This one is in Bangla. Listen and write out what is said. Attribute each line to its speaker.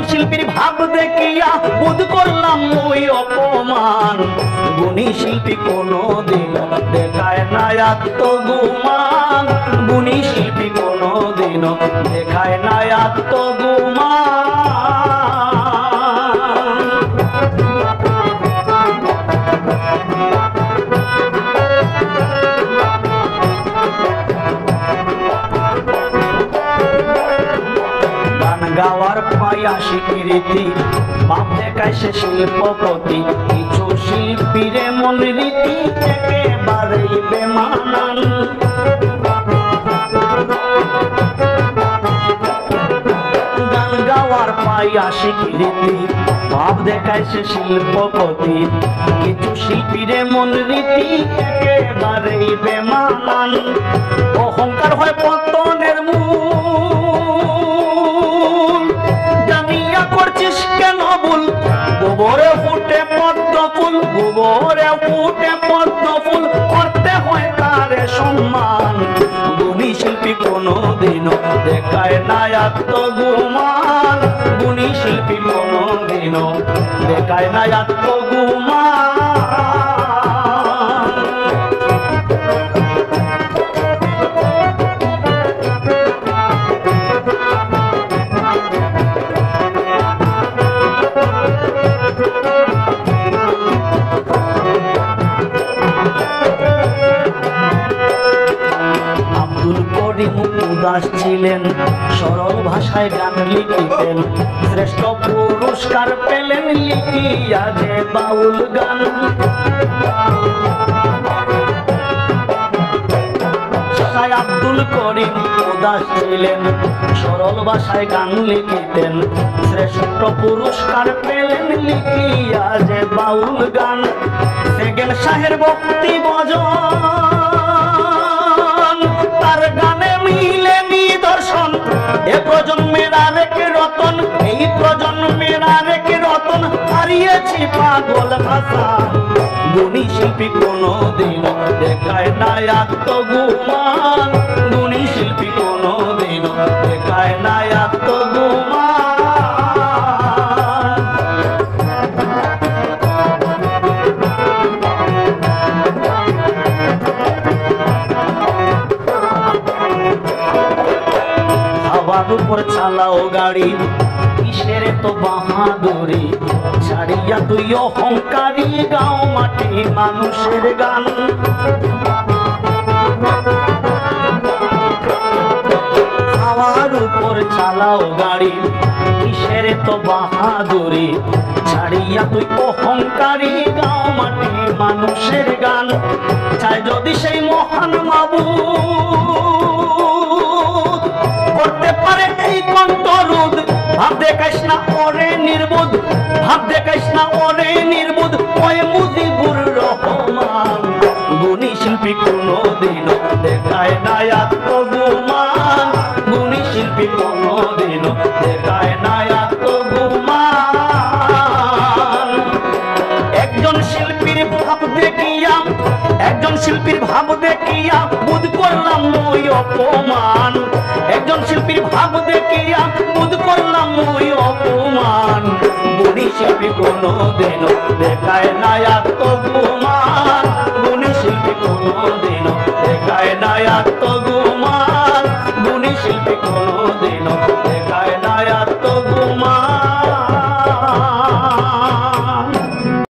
Speaker 1: শিল্পীর ভাব দেখিয়া বোধ করলাম ওই অপমান। গুণী শিল্পী কোনো দিন দেখায় না আত্মগুমান। গুণী শিল্পী কোনো দিন দেখায় না আত্মগুমান। গাওয়ার পায়া স্বীকৃতি বাপ দেখায় সে শিল্পপতি। কিছু শিল্পীর মন রীতি একেবারেই বেমানান। গান গাওয়ার পায়া স্বীকৃতি বাপ দেখায় সে শিল্পপতি। কিছু শিল্পীর মন রীতি একেবারেই বেমানান। অহংকার হয় পতনের মূল, জানিয়া করছিস কেন ভুল। গোবরে ফুটে পদ্ম ফুল, গোবরে ফুটে পদ্ম ফুল, করতে হয় তারে সম্মান। গুণী শিল্পী কোনো দিন দেখায় না আত্মগুমান। গুণী শিল্পী কোনো দিন দেখায় না আত্মগুমান। উদাস ছিলেন, সরল ভাষায় গান লিখিতেন। শ্রেষ্ঠ পুরস্কার পেলেন লিখিয়া যে বাউল গান। আব্দুল করিম উদাস ছিলেন, সরল ভাষায় গান লিখিতেন। শ্রেষ্ঠ পুরস্কার পেলেন লিখিয়া যে বাউল গান। সেকেন্ড শাহের ভক্তি ভজন তার গানে মিলে নিদর্শন। এ প্রজন্মের আরেক রতন, এই প্রজন্মের আরেক রতন, হারিয়েছি পাগল ভাষা। গুণী শিল্পী কোনো দিন দেখায় না আত্মগুমান। গুণী শিল্পী কোনো দিন দেখায় না আত্মগুমান। হাওয়ার উপর চালাও গাড়ি, কিসের তো বাহাদুরি। ছাড়িয়া তুই অহংকারী, গাও মাটি মানুষের গান। হাওয়ার উপর চালাও গাড়ি, কিসের তো বাহাদুরি। ছাড়িয়া তুই অহংকারী, গাও মাটি মানুষের গান। চাই যদি সেই মহান মাবুদ করতে পারে এই কণ্ঠরোধ। ভাব দেখাইস না ওরে নির্বোধ, ভাব দেখাইস না ওরে নির্বোধ, ওই মুজিবুর রহমান। গুণী শিল্পী কোনো দিন দেখায় না আত্মগুমান। গুণী শিল্পী কোনো দিন দেখায় না আত্মগুমান। একজন শিল্পীর ভাব দেখিয়া, একজন শিল্পীর ভাব দেখিয়া বোধ করলাম ওই অপমান। একজন শিল্পীর ভাব দেখিয়া বোধ করলাম ওই অপমান। গুণী শিল্পী কোনো দিন দেখায় না আত্মগুমান। গুণী শিল্পী কোনো দিন দেখায় না আত্ম